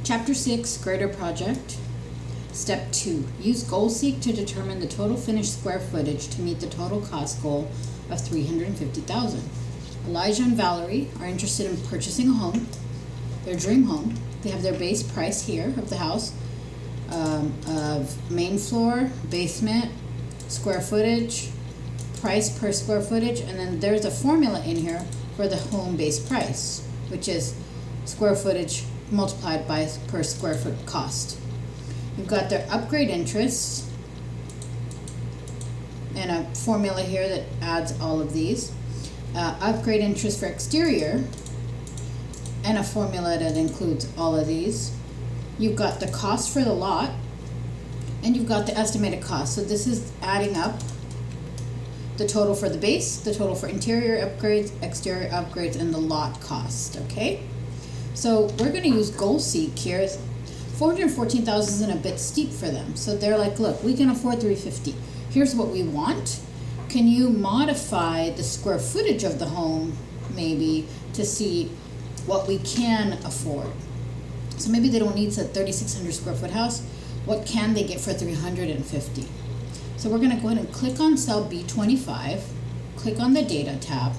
Chapter 6, Grader Project. Step 2, use GoalSeek to determine the total finished square footage to meet the total cost goal of $350,000. Elijah and Valerie are interested in purchasing a home, their dream home. They have their base price here of the house, of main floor, basement, square footage, price per square footage, and then there's a formula in here for the home base price, which is square footage multiplied by per square foot cost. You've got their upgrade interest and a formula here that adds all of these. Upgrade interest for exterior and a formula that includes all of these. You've got the cost for the lot and you've got the estimated cost. So this is adding up the total for the base, the total for interior upgrades, exterior upgrades, and the lot cost, okay? So we're gonna use GoalSeek here. 414,000 isn't a bit steep for them. So they're like, look, we can afford 350. Here's what we want. Can you modify the square footage of the home maybe to see what we can afford? So maybe they don't need a 3,600 square foot house. What can they get for 350? So we're gonna go ahead and click on cell B25, click on the data tab.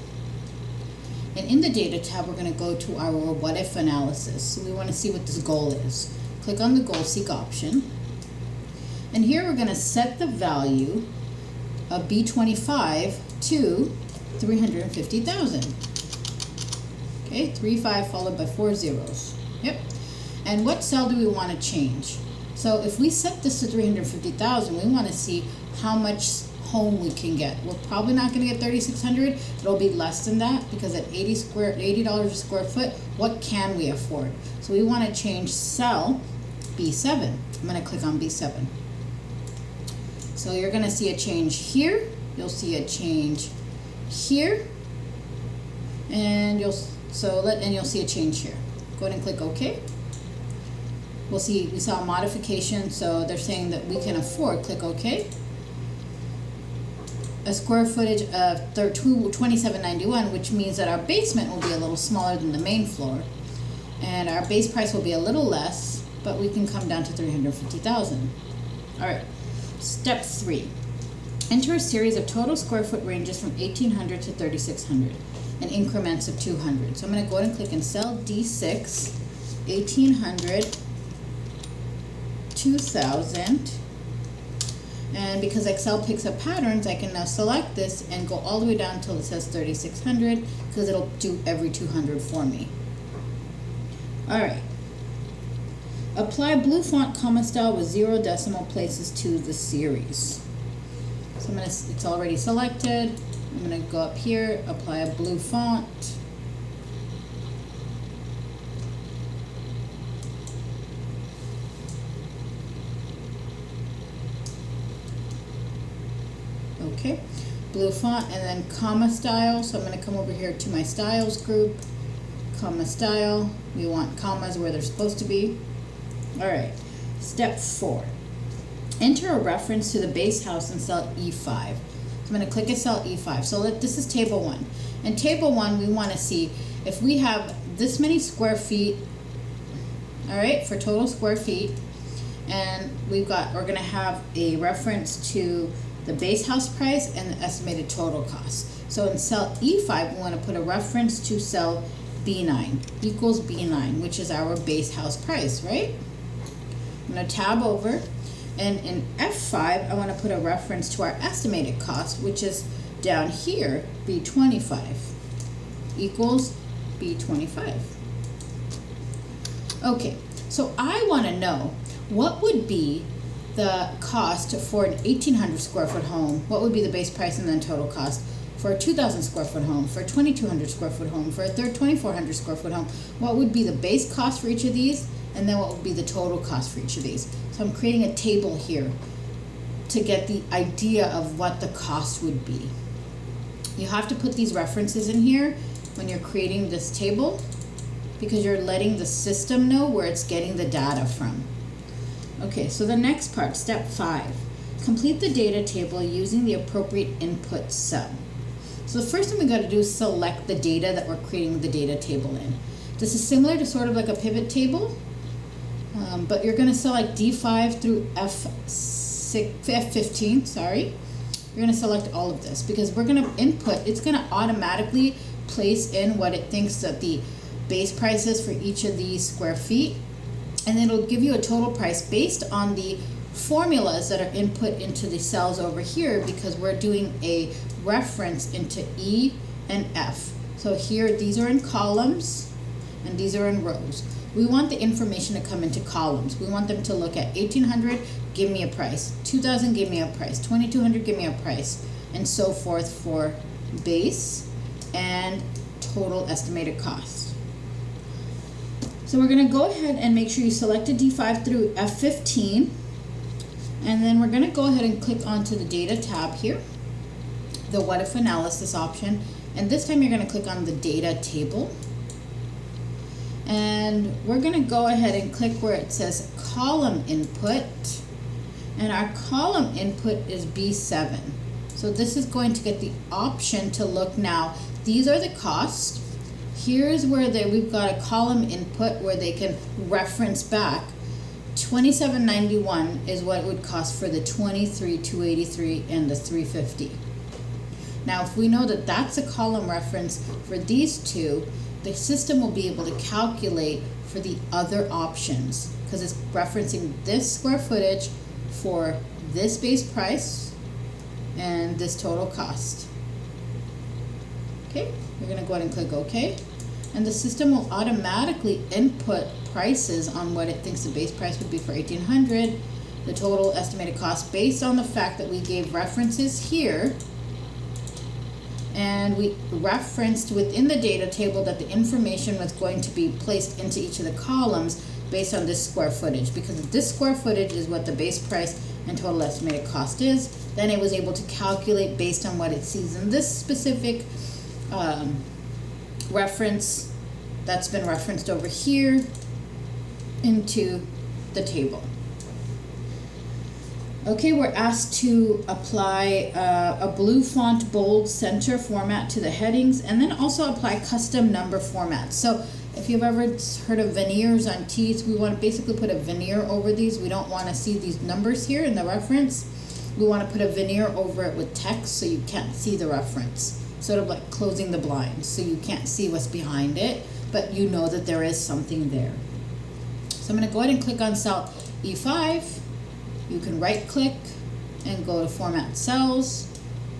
And in the data tab, we're gonna go to our what if analysis. So we wanna see what this goal is. Click on the GoalSeek option. And here we're gonna set the value of B25 to 350,000. Okay, 35 followed by 4 zeros. Yep. And what cell do we want to change? So if we set this to 350,000, we want to see how much home we can get. We're probably not going to get 3,600. It'll be less than that because at $80 a square foot, what can we afford? So we want to change cell B7. I'm going to click on B7. So you're going to see a change here. You'll see a change here, and you'll see a change here. Go ahead and click OK. We saw a modification, so they're saying that we can afford. Click OK. A square footage of 2791, which means that our basement will be a little smaller than the main floor, and our base price will be a little less, but we can come down to 350,000. All right. Step 3. Enter a series of total square foot ranges from 1,800 to 3,600 and increments of 200. So I'm going to go ahead and click in cell D6, 1,800, 2,000. And because Excel picks up patterns, I can now select this and go all the way down until it says 3,600 because it'll do every 200 for me. All right. Apply blue font comma style with 0 decimal places to the series. So it's already selected. I'm going to go up here, apply a blue font. Okay, blue font and then comma style. So I'm going to come over here to my styles group, comma style. We want commas where they're supposed to be. All right, step 4. Enter a reference to the base house in cell E5. So I'm going to click at cell E5. So this is table 1. In table 1, we want to see if we have this many square feet, all right, for total square feet, and we're going to have a reference to the base house price and the estimated total cost. So in cell E5, we want to put a reference to cell B9 equals B9, which is our base house price, right? I'm going to tab over, and in F5, I want to put a reference to our estimated cost, which is down here, B25 equals B25. Okay, so I want to know what would be the cost for an 1,800 square foot home, what would be the base price and then total cost for a 2,000 square foot home, for a 2,200 square foot home, for a 2,400 square foot home, what would be the base cost for each of these, and then what would be the total cost for each of these. So I'm creating a table here to get the idea of what the cost would be. You have to put these references in here when you're creating this table because you're letting the system know where it's getting the data from. Okay, so the next part, step 5. Complete the data table using the appropriate input cell. So the first thing we got to do is select the data that we're creating the data table in. This is similar to sort of like a pivot table, But you're gonna select D5 through F15, sorry. You're gonna select all of this because we're gonna input, it's gonna automatically place in what it thinks that the base price is for each of these square feet. And it'll give you a total price based on the formulas that are input into the cells over here because we're doing a reference into E and F. So here, these are in columns and these are in rows. We want the information to come into columns. We want them to look at 1800, give me a price, 2000, give me a price, 2200, give me a price, and so forth for base and total estimated cost. So we're gonna go ahead and make sure you selected D5 through F15, and then we're gonna go ahead and click onto the data tab here, the what if analysis option, and this time you're gonna click on the data table. And we're gonna go ahead and click where it says column input, and our column input is B7. So this is going to get the option to look now, these are the costs. Here's where we've got a column input where they can reference back. $27.91 is what it would cost for the 23,283 and the 350. Now, if we know that that's a column reference for these two, the system will be able to calculate for the other options because it's referencing this square footage for this base price and this total cost. Okay, we're gonna go ahead and click OK. And the system will automatically input prices on what it thinks the base price would be for 1800, the total estimated cost based on the fact that we gave references here and we referenced within the data table that the information was going to be placed into each of the columns based on this square footage. Because this square footage is what the base price and total estimated cost is, then it was able to calculate based on what it sees in this specific reference that's been referenced over here into the table. Okay, we're asked to apply a blue font bold center format to the headings and then also apply custom number formats. So if you've ever heard of veneers on teeth, we want to basically put a veneer over these. We don't want to see these numbers here in the reference. We want to put a veneer over it with text so you can't see the reference. Sort of like closing the blinds so you can't see what's behind it, but you know that there is something there. So I'm going to go ahead and click on cell E5. You can right click and go to format cells,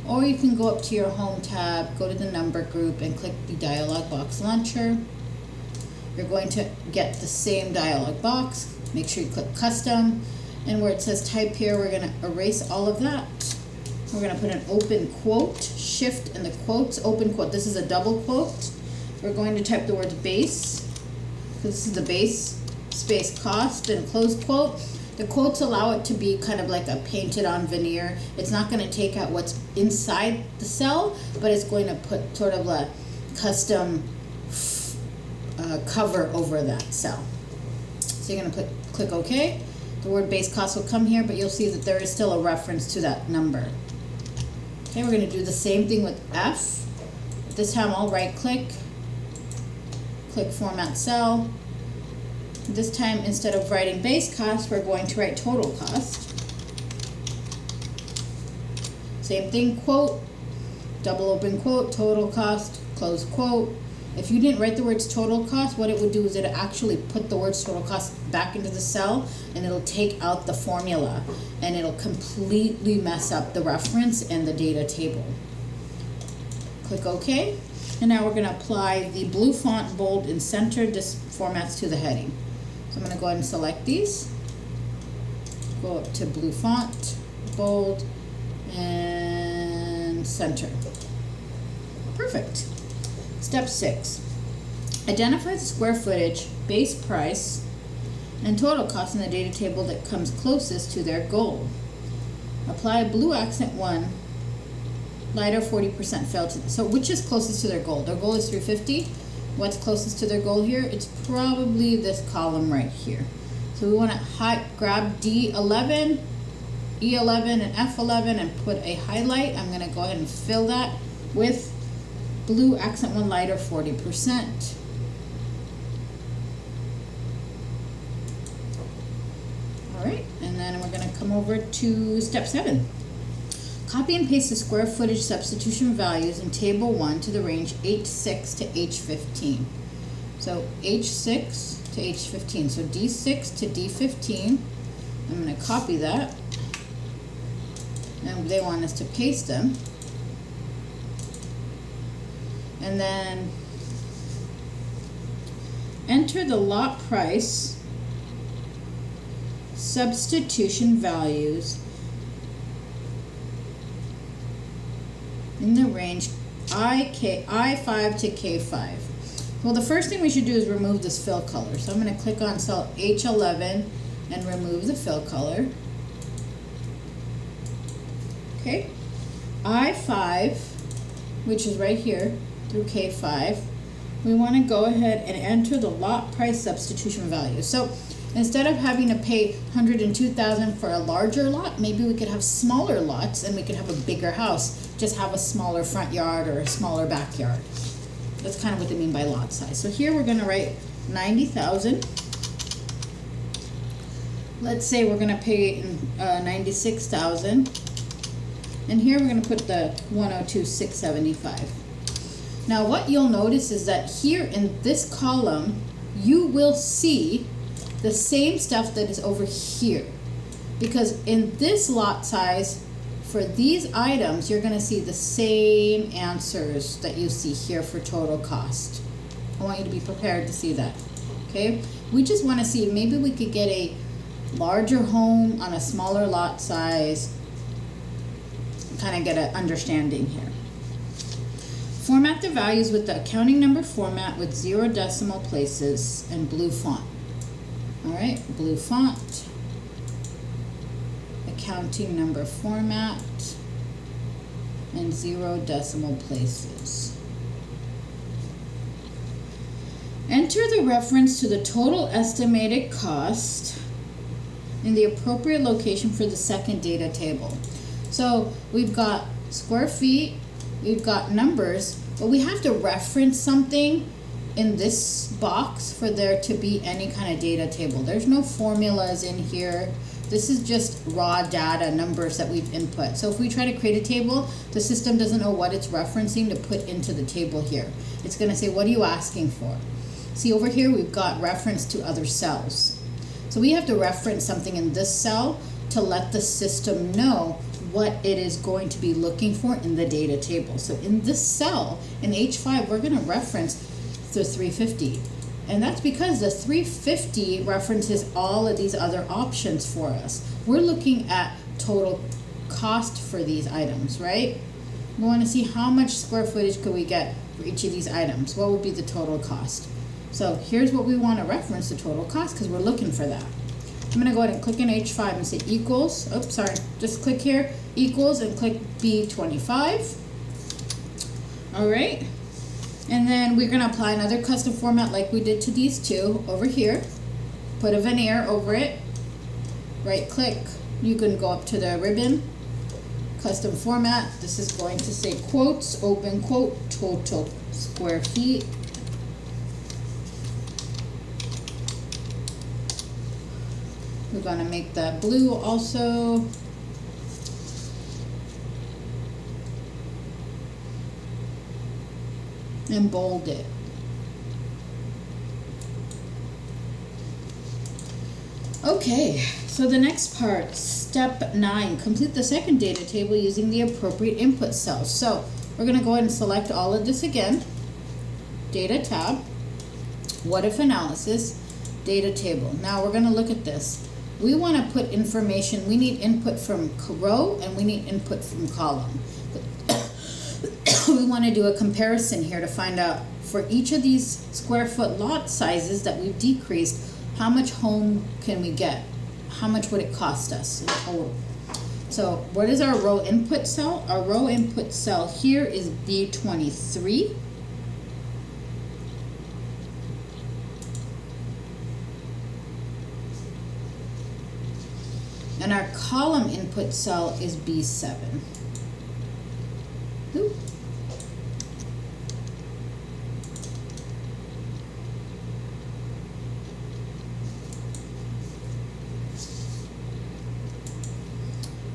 or you can go up to your home tab, go to the number group and click the dialog box launcher. You're going to get the same dialog box. Make sure you click custom, and where it says type here, we're going to erase all of that. We're going to put an open quote, shift and the quotes, open quote. This is a double quote. We're going to type the words base, because this is the base, space cost, and close quote. The quotes allow it to be kind of like a painted on veneer. It's not going to take out what's inside the cell, but it's going to put sort of a custom cover over that cell. So you're going to click OK. The word base cost will come here, but you'll see that there is still a reference to that number. Okay, we're going to do the same thing with F. This time I'll right click, click format cell. This time, instead of writing base cost, we're going to write total cost. Same thing, quote, double open quote, total cost, close quote. If you didn't write the words total cost, what it would do is it actually put the words total cost back into the cell, and it'll take out the formula, and it'll completely mess up the reference and the data table. Click OK. And now we're going to apply the blue font, bold, and center formats to the heading. So I'm going to go ahead and select these, go up to blue font, bold, and center. Perfect. Step 6. Identify the square footage, base price, and total cost in the data table that comes closest to their goal. Apply a blue accent 1, lighter 40% fill to this. So which is closest to their goal? Their goal is 350. What's closest to their goal here? It's probably this column right here. So we want to grab D11, E11, and F11 and put a highlight. I'm going to go ahead and fill that with blue accent 1 lighter 40%. come over to step 7. Copy and paste the square footage substitution values in table 1 to the range H6 to H15. So H6 to H15. So D6 to D15. I'm going to copy that. And they want us to paste them. And then enter the lot price substitution values in the range I5 to K5. Well, the first thing we should do is remove this fill color. So I'm going to click on cell H11 and remove the fill color. Okay, I5, which is right here, through K5, we want to go ahead and enter the lot price substitution value. So instead of having to pay $102,000 for a larger lot, maybe we could have smaller lots and we could have a bigger house, just have a smaller front yard or a smaller backyard. That's kind of what they mean by lot size. So here we're going to write 90,000. Let's say we're going to pay 96,000. And here we're going to put the 102,675. Now what you'll notice is that here in this column, you will see the same stuff that is over here. Because in this lot size, for these items, you're going to see the same answers that you see here for total cost. I want you to be prepared to see that. Okay? We just want to see, maybe we could get a larger home on a smaller lot size, kind of get an understanding here. Format the values with the accounting number format with 0 decimal places and blue font. Alright, blue font, accounting number format, and 0 decimal places. Enter the reference to the total estimated cost in the appropriate location for the second data table. So we've got square feet, we've got numbers, but we have to reference something in this box for there to be any kind of data table. There's no formulas in here. This is just raw data, numbers that we've input. So if we try to create a table, the system doesn't know what it's referencing to put into the table here. It's going to say, what are you asking for? See over here, we've got reference to other cells. So we have to reference something in this cell to let the system know what it is going to be looking for in the data table. So in this cell, in H5, we're going to reference the 350. And that's because the 350 references all of these other options for us. We're looking at total cost for these items, right? We want to see how much square footage could we get for each of these items. What would be the total cost? So here's what we want to reference, the total cost, because we're looking for that. I'm going to go ahead and click in H5 and say equals, oops, sorry, just click here, equals, and click B25. All right. And then we're going to apply another custom format like we did to these two over here. Put a veneer over it. Right click. You can go up to the ribbon. Custom format. This is going to say quotes, open quote, total square feet. We're going to make that blue also. And bold it. Okay, so the next part, step 9, complete the second data table using the appropriate input cells. So we're going to go ahead and select all of this again. Data tab, what if analysis, data table. Now we're going to look at this. We want to put information, we need input from row and we need input from column. We want to do a comparison here to find out for each of these square foot lot sizes that we've decreased, how much home can we get? How much would it cost us in total? So what is our row input cell? Our row input cell here is B23. And our column input cell is B7. Ooh.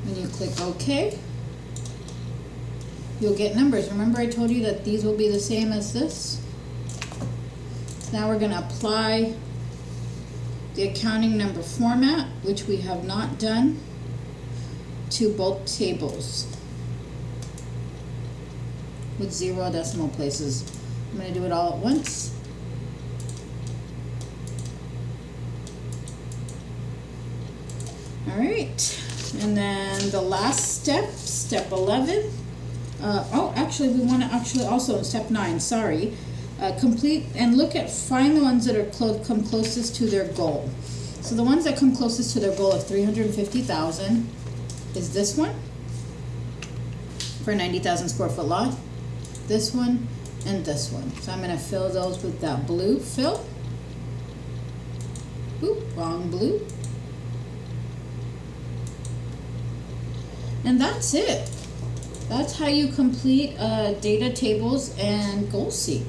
When you click OK, you'll get numbers. Remember I told you that these will be the same as this? Now we're going to apply the accounting number format, which we have not done, to both tables with 0 decimal places. I'm going to do it all at once. All right, and then the last step, step 11. Actually, we want to also in step 9. Sorry, complete and find the ones that are come closest to their goal. So the ones that come closest to their goal of 350,000 is this one for a 90,000 square foot lot. This one and this one. So I'm going to fill those with that blue fill. Oop, wrong blue. And that's it. That's how you complete data tables and GoalSeek.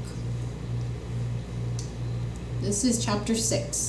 This is chapter 6.